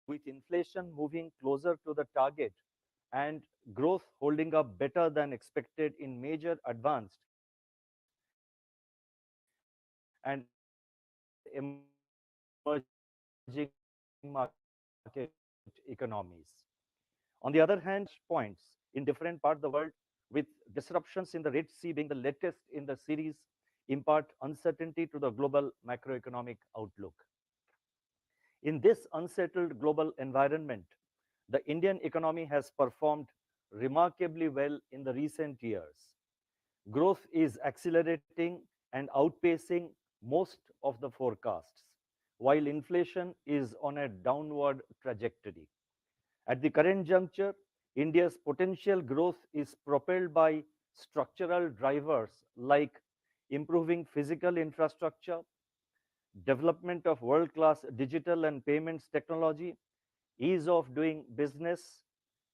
with inflation moving closer to the target and growth holding up better than expected in major advanced and emerging market economies. On the other hand, points in different parts of the world, with disruptions in the Red Sea being the latest in the series, impart uncertainty to the global macroeconomic outlook. In this unsettled global environment, the Indian economy has performed remarkably well in the recent years. Growth is accelerating and outpacing most of the forecasts, while inflation is on a downward trajectory. At the current juncture, India's potential growth is propelled by structural drivers like improving physical infrastructure, development of world-class digital and payments technology, ease of doing business,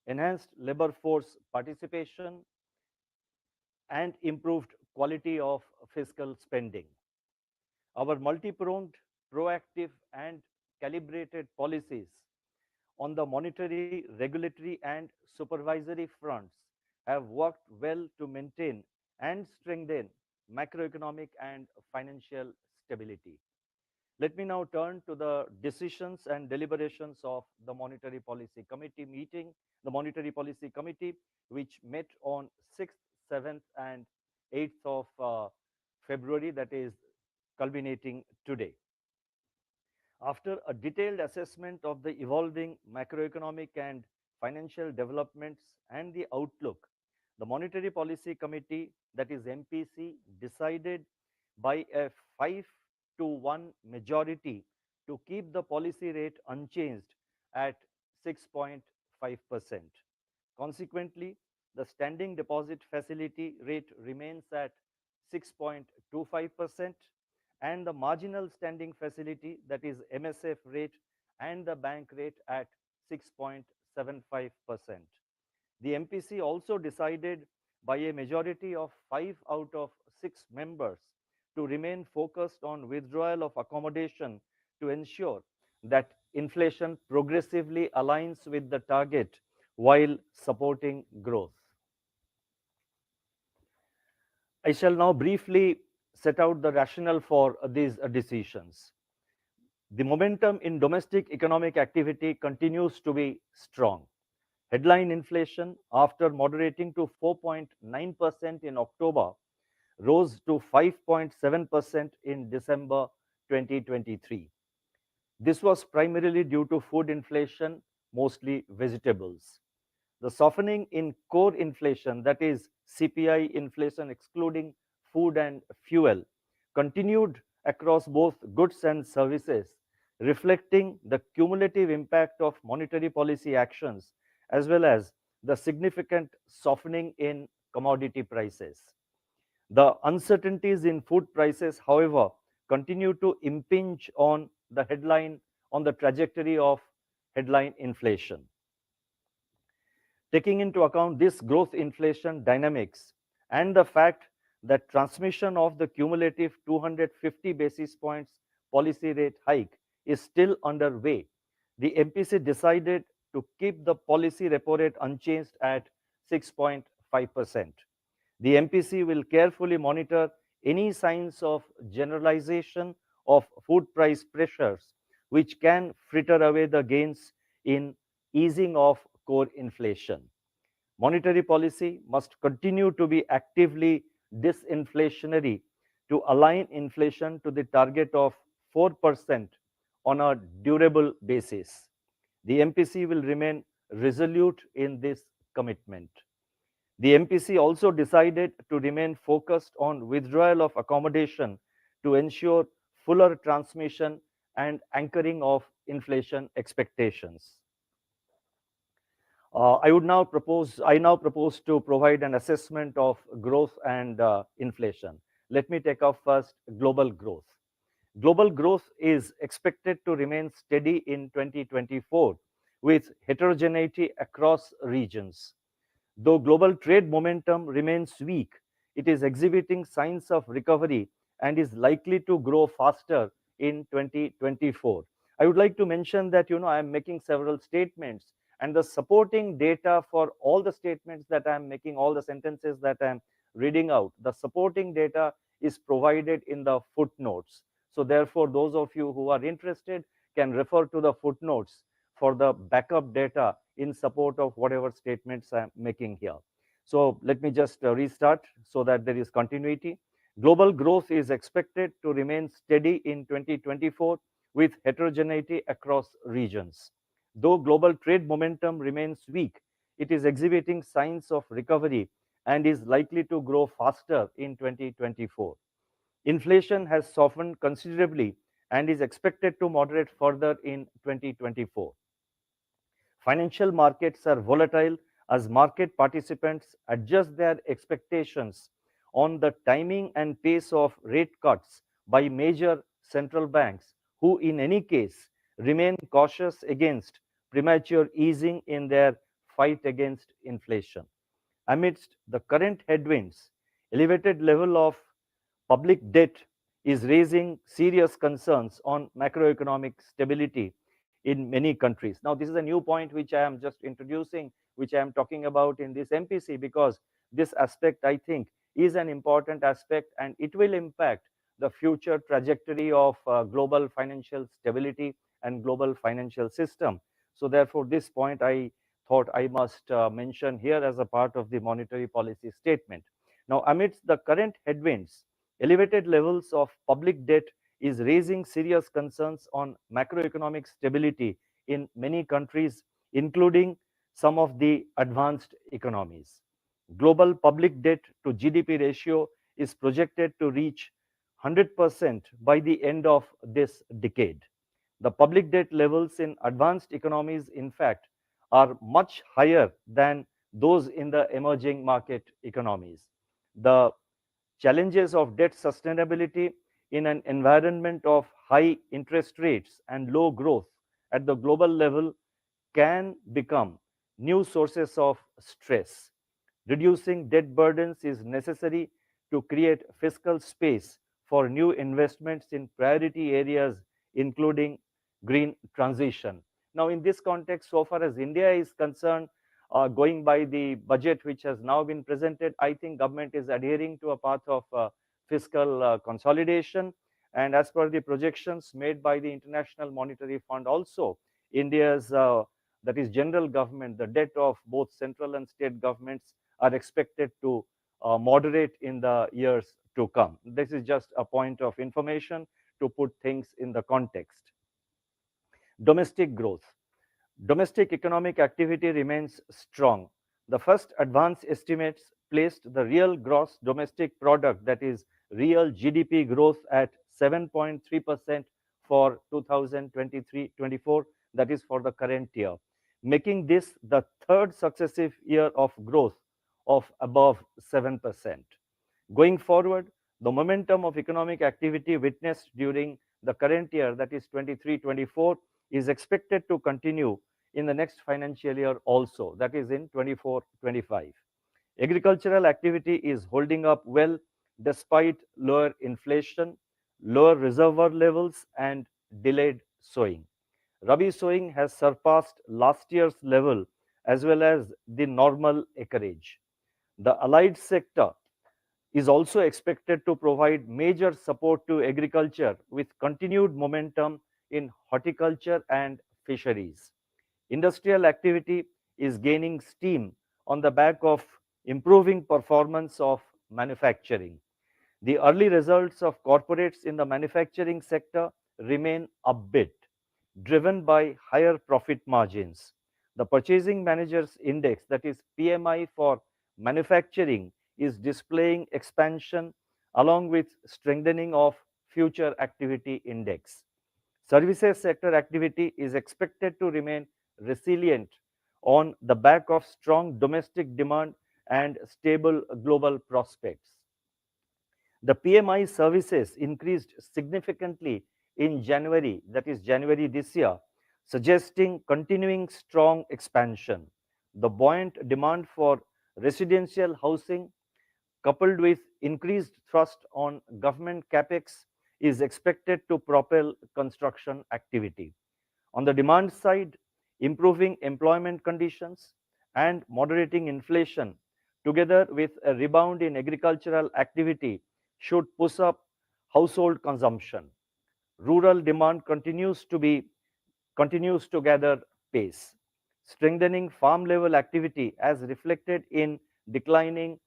enhanced labor force participation, and improved quality of fiscal spending. Our multi-pronged, proactive, and calibrated policies on the monetary, regulatory, and supervisory fronts have worked well to maintain and strengthen macroeconomic and financial stability. Let me now turn to the decisions and deliberations of the Monetary Policy Committee meeting, the Monetary Policy Committee, which met on 6th, 7th, and 8th of February, that is culminating today. After a detailed assessment of the evolving macroeconomic and financial developments and the outlook, the Monetary Policy Committee, that is MPC, decided by a 5-to-1 majority to keep the policy rate unchanged at 6.5%. Consequently, the standing deposit facility rate remains at 6.25%, and the marginal standing facility, that is MSF rate, and the bank rate at 6.75%. The MPC also decided by a majority of 5 out of 6 members to remain focused on withdrawal of accommodation to ensure that inflation progressively aligns with the target while supporting growth. I shall now briefly set out the rationale for these decisions. The momentum in domestic economic activity continues to be strong. Headline inflation, after moderating to 4.9% in October, rose to 5.7% in December 2023. This was primarily due to food inflation, mostly vegetables. The softening in core inflation, that is CPI inflation excluding food and fuel, continued across both goods and services, reflecting the cumulative impact of monetary policy actions as well as the significant softening in commodity prices. The uncertainties in food prices, however, continue to impinge on the trajectory of headline inflation. Taking into account this growth inflation dynamics and the fact that transmission of the cumulative 250 basis points policy rate hike is still underway, the MPC decided to keep the policy repo rate unchanged at 6.5%. The MPC will carefully monitor any signs of generalization of food price pressures which can fritter away the gains in easing of core inflation. Monetary policy must continue to be actively disinflationary to align inflation to the target of 4% on a durable basis. The MPC will remain resolute in this commitment. The MPC also decided to remain focused on withdrawal of accommodation to ensure fuller transmission and anchoring of inflation expectations. I now propose to provide an assessment of growth and inflation. Let me take up first global growth. Global growth is expected to remain steady in 2024 with heterogeneity across regions. Though global trade momentum remains weak, it is exhibiting signs of recovery and is likely to grow faster in 2024. I would like to mention that, I am making several statements, and the supporting data for all the statements that I am making, all the sentences that I am reading out, the supporting data is provided in the footnotes. So therefore, those of you who are interested can refer to the footnotes for the backup data in support of whatever statements I'm making here. So let me just restart so that there is continuity. Global growth is expected to remain steady in 2024 with heterogeneity across regions. Though global trade momentum remains weak, it is exhibiting signs of recovery and is likely to grow faster in 2024. Inflation has softened considerably and is expected to moderate further in 2024. Financial markets are volatile as market participants adjust their expectations on the timing and pace of rate cuts by major central banks, who, in any case, remain cautious against premature easing in their fight against inflation. Amidst the current headwinds, elevated level of public debt is raising serious concerns on macroeconomic stability in many countries. Now, this is a new point which I am just introducing, which I am talking about in this MPC, because this aspect, I think, is an important aspect and it will impact the future trajectory of global financial stability and global financial system. So therefore, this point I thought I must mention here as a part of the monetary policy statement. Now, amidst the current headwinds, elevated levels of public debt is raising serious concerns on macroeconomic stability in many countries, including some of the advanced economies. Global public debt to GDP ratio is projected to reach 100% by the end of this decade. The public debt levels in advanced economies, in fact, are much higher than those in the emerging market economies. The challenges of debt sustainability in an environment of high interest rates and low growth at the global level can become new sources of stress. Reducing debt burdens is necessary to create fiscal space for new investments in priority areas, including green transition. Now, in this context, so far as India is concerned, going by the budget which has now been presented, I think government is adhering to a path of fiscal consolidation. And as per the projections made by the International Monetary Fund also, India's that is general government, the debt of both central and state governments are expected to moderate in the years to come. This is just a point of information to put things in the context. Domestic growth. Domestic economic activity remains strong. The first advance estimates placed the real gross domestic product, that is real GDP growth, at 7.3% for 2023-24, that is for the current year, making this the third successive year of growth of above 7%. Going forward, the momentum of economic activity witnessed during the current year, that is 23-24, is expected to continue in the next financial year also, that is in 24-25. Agricultural activity is holding up well despite lower inflation, lower reservoir levels, and delayed sowing. Rabi sowing has surpassed last year's level as well as the normal acreage. The allied sector is also expected to provide major support to agriculture with continued momentum in horticulture and fisheries. Industrial activity is gaining steam on the back of improving performance of manufacturing. The early results of corporates in the manufacturing sector remain upbeat, driven by higher profit margins. The Purchasing Managers Index, that is PMI for manufacturing, is displaying expansion along with strengthening of future activity index. Services sector activity is expected to remain resilient on the back of strong domestic demand and stable global prospects. The PMI services increased significantly in January, that is January this year, suggesting continuing strong expansion. The buoyant demand for residential housing, coupled with increased thrust on government capex, is expected to propel construction activity. On the demand side, improving employment conditions and moderating inflation, together with a rebound in agricultural activity, should push up household consumption. Rural demand continues to gather pace, strengthening farm level activity as reflected in declining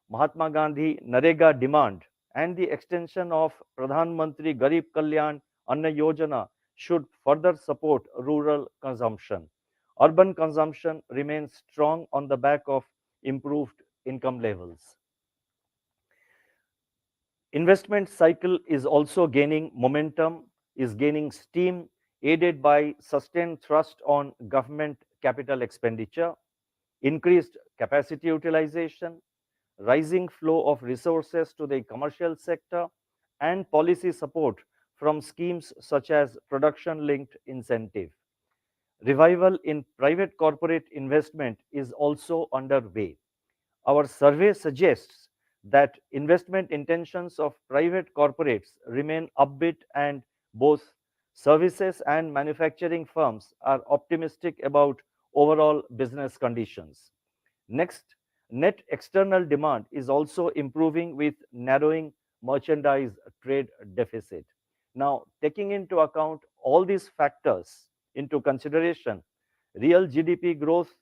Mahatma Gandhi Narega demand and the extension of Pradhan Mantri Garib Kalyan Anna Yojana should further support rural consumption. Urban consumption remains strong on the back of improved income levels. Investment cycle is also gaining momentum, is gaining steam, aided by sustained thrust on government capital expenditure, increased capacity utilization, rising flow of resources to the commercial sector, and policy support from schemes such as production-linked incentive. Revival in private corporate investment is also underway. Our survey suggests that investment intentions of private corporates remain upbeat, and both services and manufacturing firms are optimistic about overall business conditions. Next, net external demand is also improving with narrowing merchandise trade deficit. Now, taking into account all these factors into consideration, real GDP growth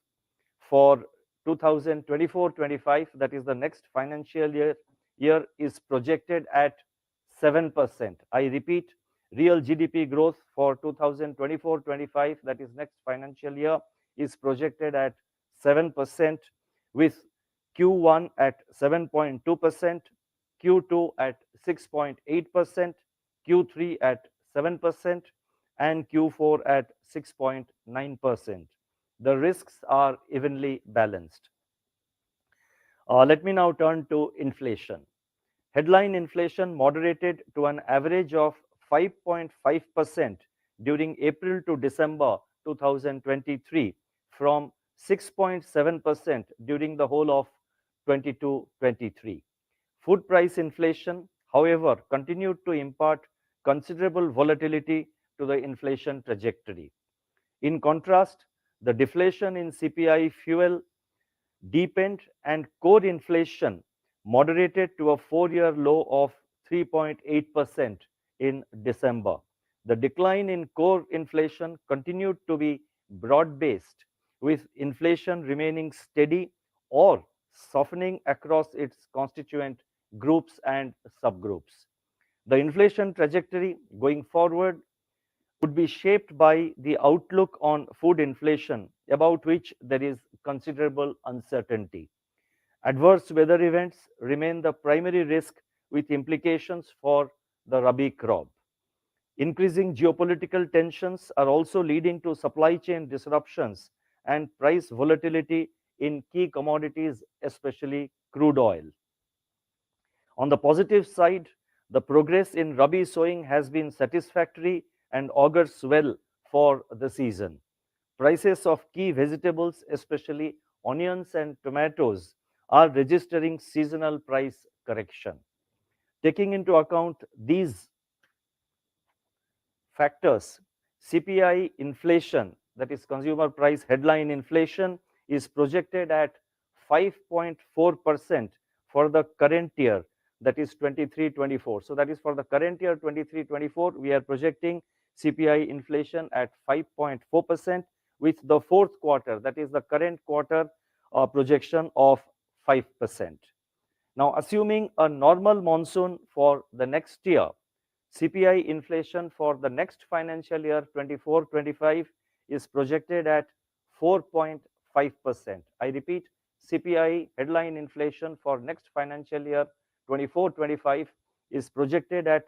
for 2024-25, that is the next financial year is projected at 7%. I repeat, real GDP growth for 2024-25, that is next financial year, is projected at 7%, with Q1 at 7.2%, Q2 at 6.8%, Q3 at 7%, and Q4 at 6.9%. The risks are evenly balanced. Let me now turn to inflation. Headline inflation moderated to an average of 5.5% during April to December 2023 from 6.7% during the whole of 22-23. Food price inflation, however, continued to impart considerable volatility to the inflation trajectory. In contrast, the deflation in CPI fuel deepened and core inflation moderated to a four-year low of 3.8% in December. The decline in core inflation continued to be broad-based, with inflation remaining steady or softening across its constituent groups and subgroups. The inflation trajectory going forward would be shaped by the outlook on food inflation, about which there is considerable uncertainty. Adverse weather events remain the primary risk, with implications for the Rabi crop. Increasing geopolitical tensions are also leading to supply chain disruptions and price volatility in key commodities, especially crude oil. On the positive side, the progress in Rabi sowing has been satisfactory and augurs well for the season. Prices of key vegetables, especially onions and tomatoes, are registering seasonal price correction. Taking into account these factors, CPI inflation, that is consumer price headline inflation, is projected at 5.4% for the current year, that is 23-24. So that is for the current year 23-24, we are projecting CPI inflation at 5.4%, with the fourth quarter, that is the current quarter, projection of 5%. Now, assuming a normal monsoon for the next year, CPI inflation for the next financial year 24-25 is projected at 4.5%. I repeat, CPI headline inflation for next financial year 24-25 is projected at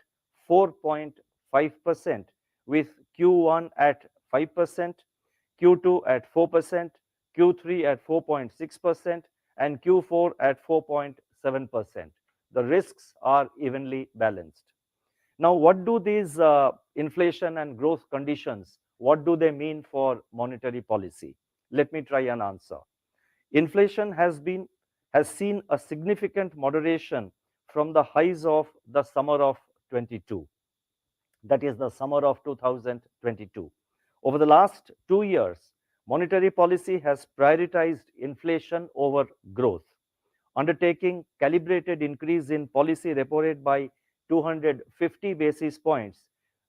4.5%, with Q1 at 5%, Q2 at 4%, Q3 at 4.6%, and Q4 at 4.7%. The risks are evenly balanced. Now, what do these inflation and growth conditions, what do they mean for monetary policy? Let me try an answer. Inflation has seen a significant moderation from the highs of the summer of 22. That is the summer of 2022. Over the last 2 years, monetary policy has prioritized inflation over growth, undertaking calibrated increase in policy repo rate by 250 basis points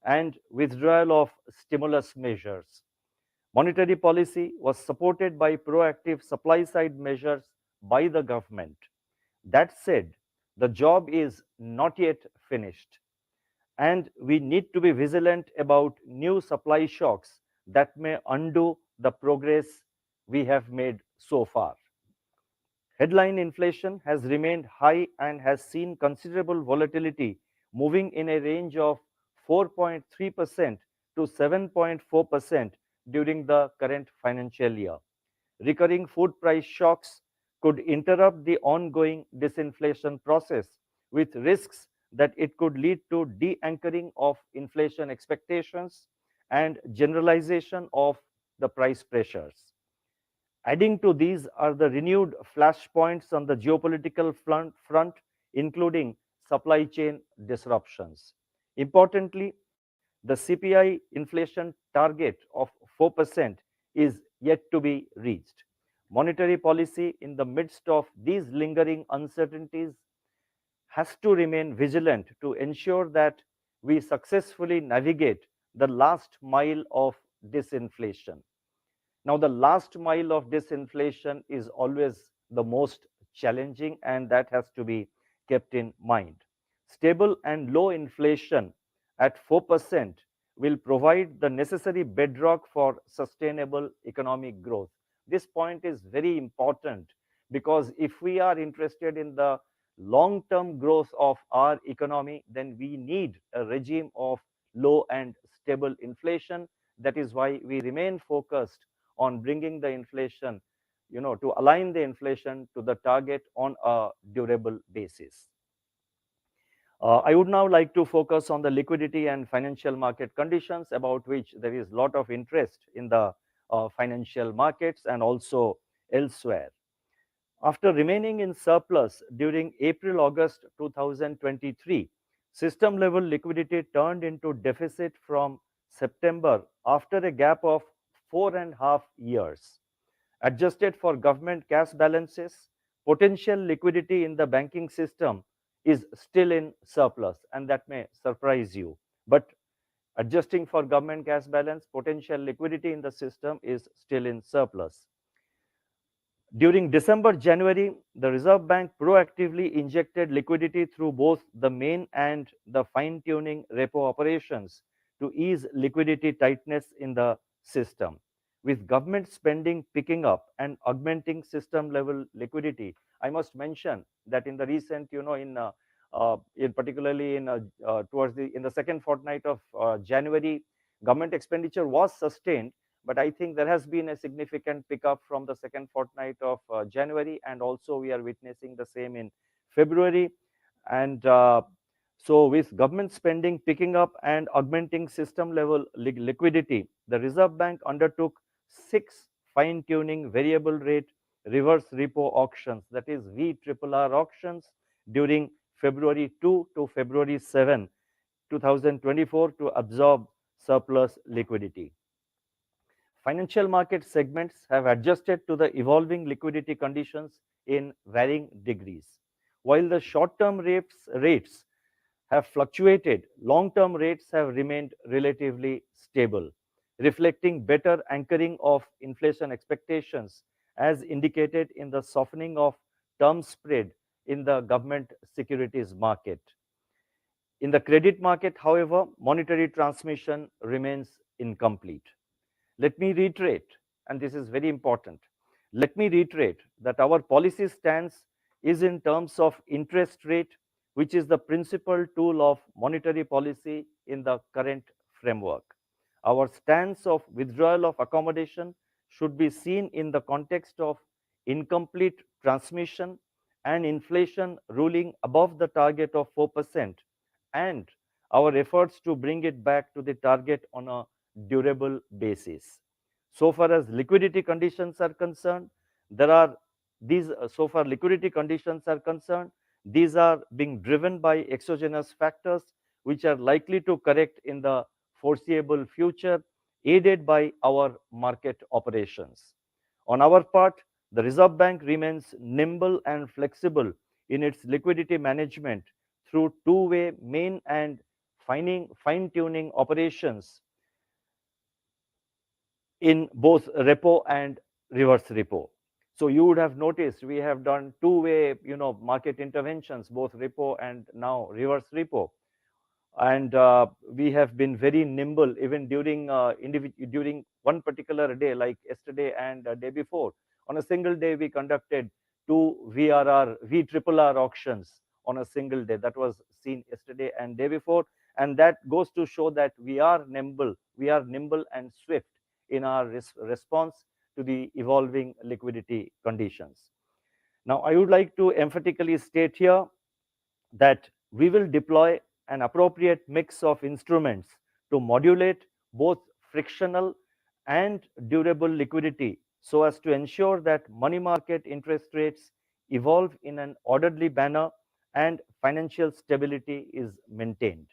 and withdrawal of stimulus measures. Monetary policy was supported by proactive supply side measures by the government. That said, the job is not yet finished, and we need to be vigilant about new supply shocks that may undo the progress we have made so far. Headline inflation has remained high and has seen considerable volatility, moving in a range of 4.3% to 7.4% during the current financial year. Recurring food price shocks could interrupt the ongoing disinflation process, with risks that it could lead to de-anchoring of inflation expectations and generalization of the price pressures. Adding to these are the renewed flashpoints on the geopolitical front, including supply chain disruptions. Importantly, the CPI inflation target of 4% is yet to be reached. Monetary policy in the midst of these lingering uncertainties has to remain vigilant to ensure that we successfully navigate the last mile of disinflation. Now, the last mile of disinflation is always the most challenging, and that has to be kept in mind. Stable and low inflation at 4% will provide the necessary bedrock for sustainable economic growth. This point is very important because if we are interested in the long term growth of our economy, then we need a regime of low and stable inflation. That is why we remain focused on bringing the inflation, to align the inflation to the target on a durable basis. I would now like to focus on the liquidity and financial market conditions, about which there is a lot of interest in the financial markets and also elsewhere. After remaining in surplus during April-August 2023, system-level liquidity turned into deficit from September after a gap of 4.5 years. Adjusted for government cash balances, potential liquidity in the banking system is still in surplus, and that may surprise you. But adjusting for government cash balance, potential liquidity in the system is still in surplus. During December-January, the Reserve Bank proactively injected liquidity through both the main and the fine-tuning repo operations to ease liquidity tightness in the system. With government spending picking up and augmenting system-level liquidity, I must mention that in the recent, in particularly in the second fortnight of January, government expenditure was sustained, but I think there has been a significant pickup from the second fortnight of January, and also we are witnessing the same in February. And so with government spending picking up and augmenting system level liquidity, the Reserve Bank undertook 6 fine-tuning variable rate reverse repo auctions, that is VRRR auctions, during February 2 to February 7, 2024 to absorb surplus liquidity. Financial market segments have adjusted to the evolving liquidity conditions in varying degrees. While the short-term rates have fluctuated, long-term rates have remained relatively stable, reflecting better anchoring of inflation expectations, as indicated in the softening of term spread in the government securities market. In the credit market, however, monetary transmission remains incomplete. Let me reiterate, and this is very important, let me reiterate that our policy stance is in terms of interest rate, which is the principal tool of monetary policy in the current framework. Our stance of withdrawal of accommodation should be seen in the context of incomplete transmission and inflation ruling above the target of 4%, and our efforts to bring it back to the target on a durable basis. So far as liquidity conditions are concerned, there are these, so far liquidity conditions are concerned, these are being driven by exogenous factors which are likely to correct in the foreseeable future, aided by our market operations. On our part, the Reserve Bank remains nimble and flexible in its liquidity management through two-way main and fine-tuning operations in both repo and reverse repo. So you would have noticed we have done two-way, market interventions, both repo and now reverse repo. And we have been very nimble even during one particular day, like yesterday and day before. On a single day, we conducted two VRR auctions on a single day. That was seen yesterday and day before, and that goes to show that we are nimble and swift in our response to the evolving liquidity conditions. Now, I would like to emphatically state here that we will deploy an appropriate mix of instruments to modulate both frictional and durable liquidity so as to ensure that money market interest rates evolve in an orderly manner and financial stability is maintained.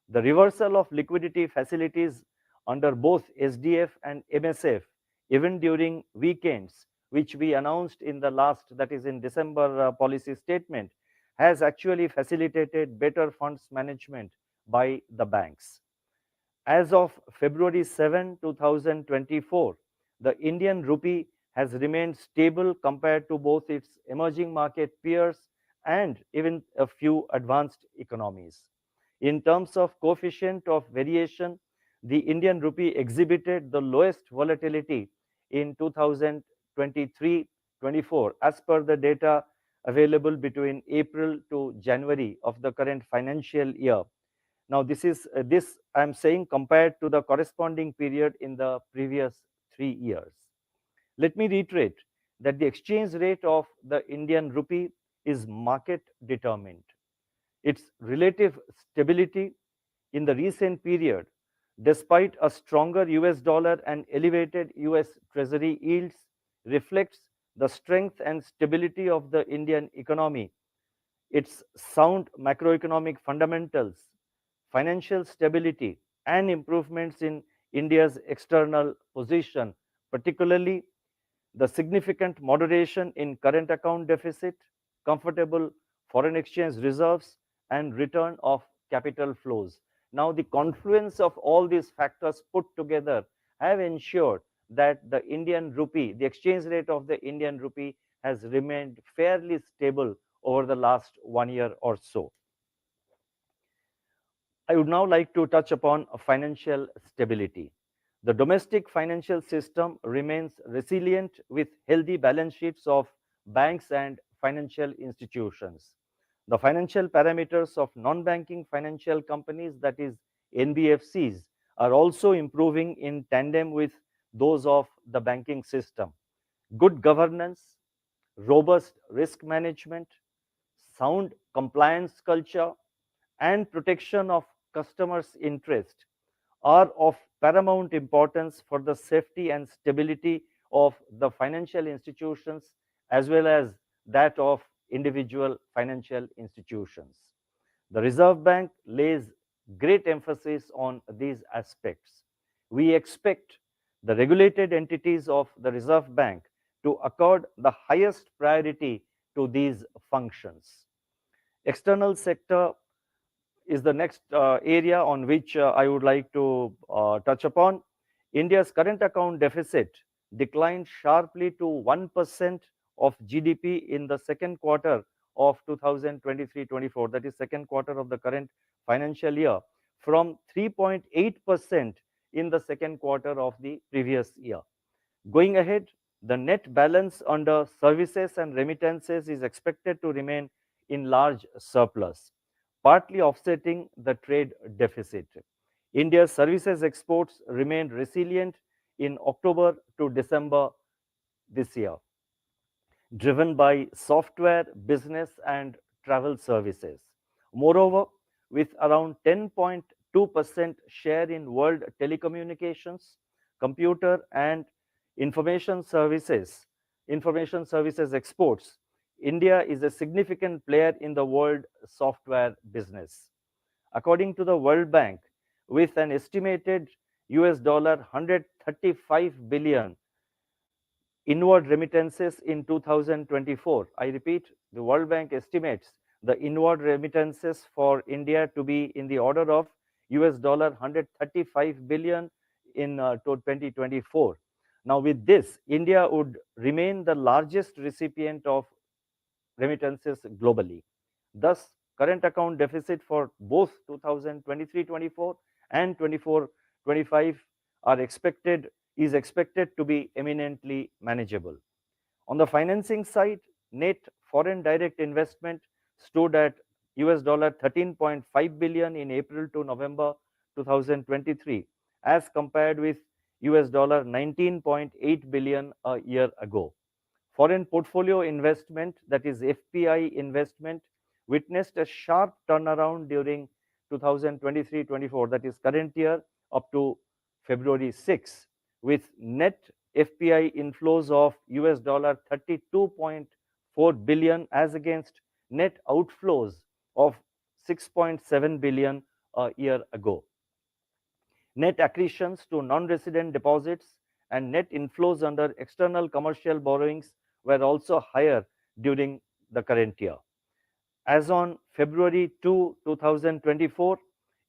The reversal of liquidity facilities under both SDF and MSF, even during weekends, which we announced in the last, that is in December policy statement, has actually facilitated better funds management by the banks. As of February 7, 2024, the Indian rupee has remained stable compared to both its emerging market peers and even a few advanced economies. In terms of coefficient of variation, the Indian rupee exhibited the lowest volatility in 2023-24 as per the data available between April to January of the current financial year. Now, this I'm saying compared to the corresponding period in the previous 3 years. Let me reiterate that the exchange rate of the Indian rupee is market determined. Its relative stability in the recent period, despite a stronger US dollar and elevated US Treasury yields, reflects the strength and stability of the Indian economy, its sound macroeconomic fundamentals, financial stability, and improvements in India's external position, particularly the significant moderation in current account deficit, comfortable foreign exchange reserves, and return of capital flows. Now, the confluence of all these factors put together have ensured that the Indian rupee, the exchange rate of the Indian rupee, has remained fairly stable over the last 1 year or so. I would now like to touch upon financial stability. The domestic financial system remains resilient with healthy balance sheets of banks and financial institutions. The financial parameters of non-banking financial companies, that is NBFCs, are also improving in tandem with those of the banking system. Good governance, robust risk management, sound compliance culture, and protection of customers' interest are of paramount importance for the safety and stability of the financial institutions as well as that of individual financial institutions. The Reserve Bank lays great emphasis on these aspects. We expect the regulated entities of the Reserve Bank to accord the highest priority to these functions. External sector is the next area on which I would like to touch upon. India's current account deficit declined sharply to 1% of GDP in the second quarter of 2023-24, that is second quarter of the current financial year, from 3.8% in the second quarter of the previous year. Going ahead, the net balance under services and remittances is expected to remain in large surplus, partly offsetting the trade deficit. India's services exports remained resilient in October to December this year, driven by software, business, and travel services. Moreover, with around 10.2% share in world telecommunications, computer, and information services exports, India is a significant player in the world software business. According to the World Bank, with an estimated US dollar 135 billion inward remittances in 2024. I repeat, the World Bank estimates the inward remittances for India to be in the order of US dollar 135 billion in 2024. Now, with this, India would remain the largest recipient of remittances globally. Thus, current account deficit for both 2023-24 and 24-25 are expected is expected to be eminently manageable. On the financing side, net foreign direct investment stood at US dollar 13.5 billion in April to November 2023, as compared with US dollar 19.8 billion a year ago. Foreign portfolio investment, that is FPI investment, witnessed a sharp turnaround during 2023-24, that is current year, up to February 6, with net FPI inflows of US dollar 32.4 billion as against net outflows of 6.7 billion a year ago. Net accretions to non-resident deposits and net inflows under external commercial borrowings were also higher during the current year. As on February 2, 2024,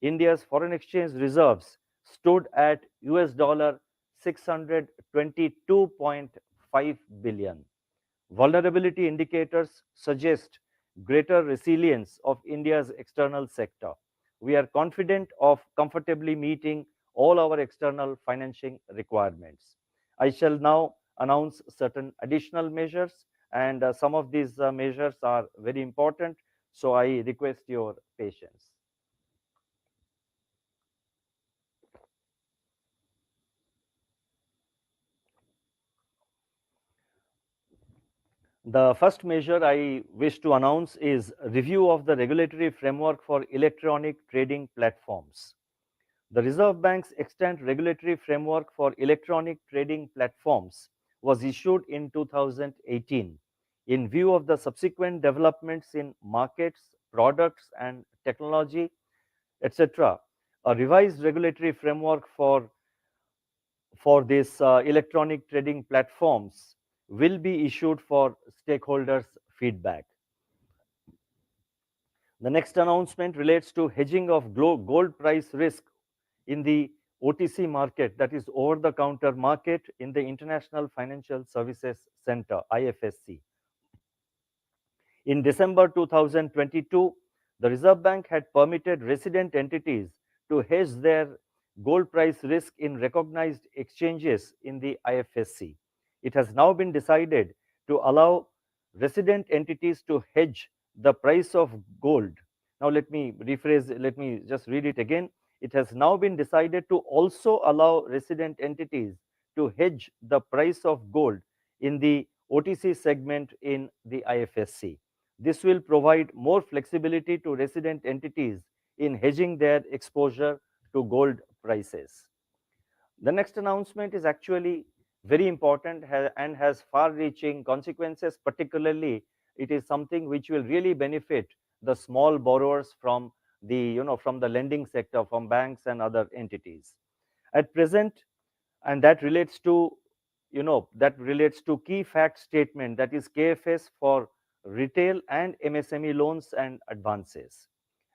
India's foreign exchange reserves stood at US dollar 622.5 billion. Vulnerability indicators suggest greater resilience of India's external sector. We are confident of comfortably meeting all our external financing requirements. I shall now announce certain additional measures, and some of these measures are very important, so I request your patience. The first measure I wish to announce is review of the regulatory framework for electronic trading platforms. The Reserve Bank's extant regulatory framework for electronic trading platforms was issued in 2018 in view of the subsequent developments in markets, products, and technology, etc. A revised regulatory framework for these electronic trading platforms will be issued for stakeholders' feedback. The next announcement relates to hedging of gold price risk in the OTC market, that is over the counter market in the International Financial Services Center, IFSC. In December 2022, the Reserve Bank had permitted resident entities to hedge their gold price risk in recognized exchanges in the IFSC. It has now been decided to allow resident entities to hedge the price of gold. Now let me just read it again. It has now been decided to also allow resident entities to hedge the price of gold in the OTC segment in the IFSC. This will provide more flexibility to resident entities in hedging their exposure to gold prices. The next announcement is actually very important and has far-reaching consequences. Particularly, it is something which will really benefit the small borrowers from from the lending sector, from banks and other entities. At present, and that relates to key fact statement, that is KFS, for retail and MSME loans and advances.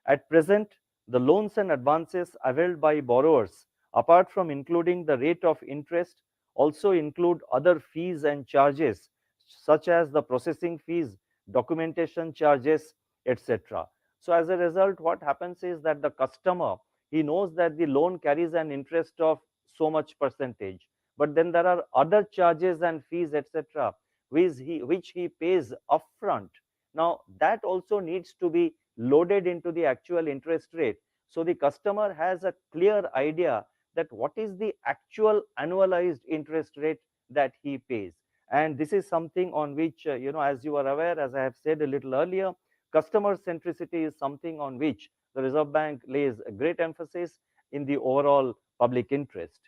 At present, the loans and advances availed by borrowers, apart from including the rate of interest, also include other fees and charges such as the processing fees, documentation charges, etc. So as a result, what happens is that the customer, he knows that the loan carries an interest of so much percentage, but then there are other charges and fees, etc., which he pays upfront. Now that also needs to be loaded into the actual interest rate, so the customer has a clear idea that what is the actual annualized interest rate that he pays. And this is something on which, as you are aware, as I have said a little earlier, customer centricity is something on which the Reserve Bank lays a great emphasis in the overall public interest.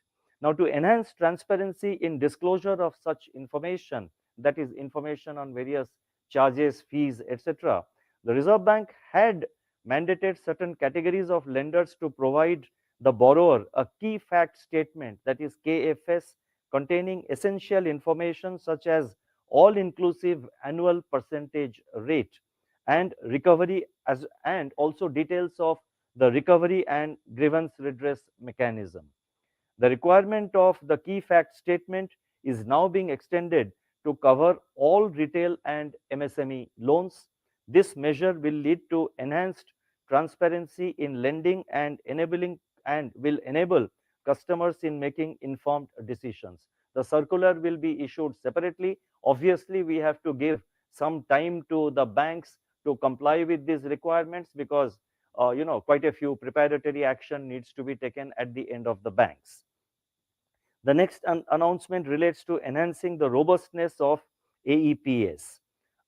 Now, to enhance transparency in disclosure of such information, that is information on various charges, fees, etc., the Reserve Bank had mandated certain categories of lenders to provide the borrower a key fact statement, that is KFS, containing essential information such as all inclusive annual percentage rate and recovery, as and also details of the recovery and grievance redress mechanism. The requirement of the key fact statement is now being extended to cover all retail and MSME loans. This measure will lead to enhanced transparency in lending and will enable customers in making informed decisions. The circular will be issued separately. Obviously, we have to give some time to the banks to comply with these requirements, because quite a few preparatory action needs to be taken at the end of the banks. The next announcement relates to enhancing the robustness of AEPS.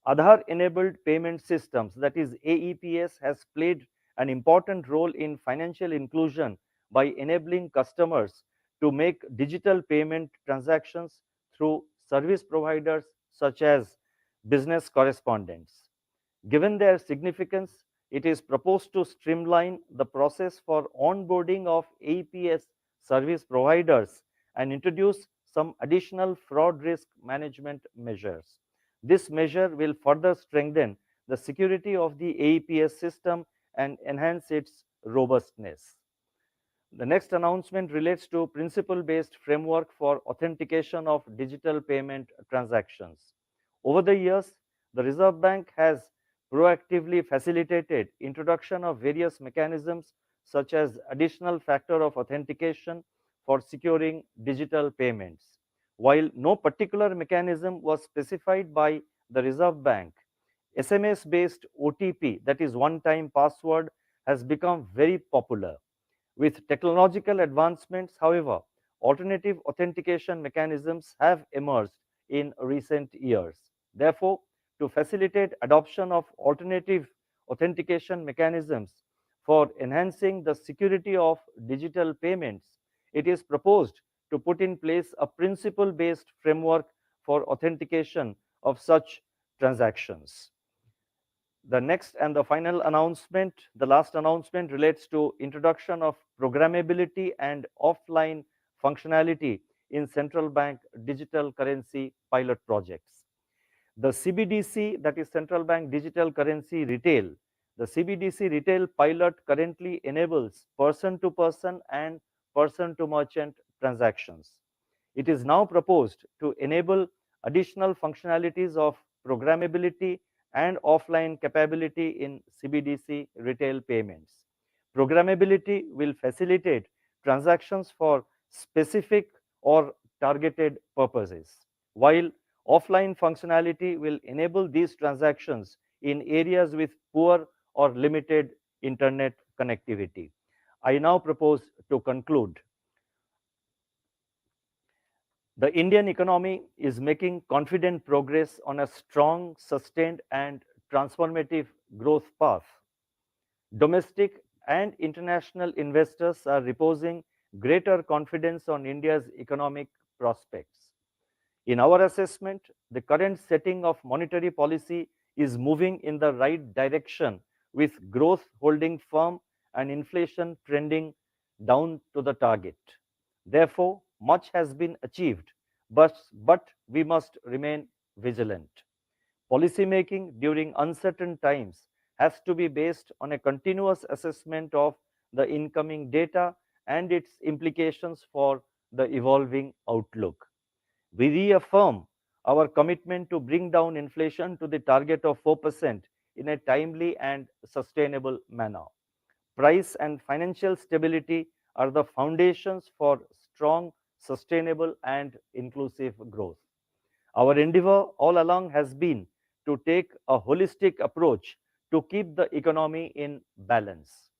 Aadhaar enabled payment systems, that is AEPS, has played an important role in financial inclusion by enabling customers to make digital payment transactions through service providers such as business correspondents. Given their significance, it is proposed to streamline the process for onboarding of AEPS service providers and introduce some additional fraud risk management measures. This measure will further strengthen the security of the AEPS system and enhance its robustness. The next announcement relates to principle-based framework for authentication of digital payment transactions. Over the years, the Reserve Bank has proactively facilitated introduction of various mechanisms such as additional factor of authentication for securing digital payments. While no particular mechanism was specified by the Reserve Bank, SMS-based OTP, that is one-time password, has become very popular. With technological advancements, however, alternative authentication mechanisms have emerged in recent years. Therefore, to facilitate adoption of alternative authentication mechanisms for enhancing the security of digital payments, it is proposed to put in place a principle-based framework for authentication of such transactions. The next and the final announcement, the last announcement, relates to introduction of programmability and offline functionality in central bank digital currency pilot projects. The CBDC, that is central bank digital currency retail, the CBDC retail pilot currently enables person to person and person to merchant transactions. It is now proposed to enable additional functionalities of programmability and offline capability in CBDC retail payments. Programmability will facilitate transactions for specific or targeted purposes, while offline functionality will enable these transactions in areas with poor or limited internet connectivity. I now propose to conclude. The Indian economy is making confident progress on a strong, sustained, and transformative growth path. Domestic and international investors are reposing greater confidence on India's economic prospects. In our assessment, the current setting of monetary policy is moving in the right direction, with growth holding firm and inflation trending down to the target. Therefore, much has been achieved, but we must remain vigilant. Policymaking during uncertain times has to be based on a continuous assessment of the incoming data and its implications for the evolving outlook. We reaffirm our commitment to bring down inflation to the target of 4% in a timely and sustainable manner. Price and financial stability are the foundations for strong, sustainable, and inclusive growth. Our endeavor all along has been to take a holistic approach to keep the economy in balance.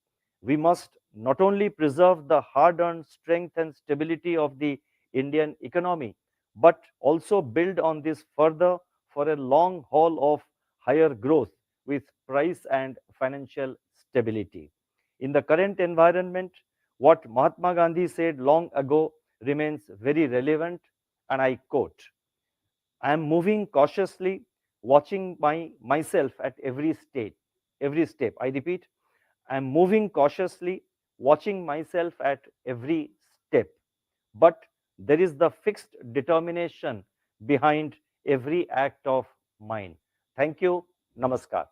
We must not only preserve the hard earned strength and stability of the Indian economy, but also build on this further for a long haul of higher growth with price and financial stability. In the current environment, what Mahatma Gandhi said long ago remains very relevant, and I quote, I am moving cautiously, watching myself at every step. I repeat, I am moving cautiously, watching myself at every step. But there is the fixed determination behind every act of mine. Thank you. Namaskar.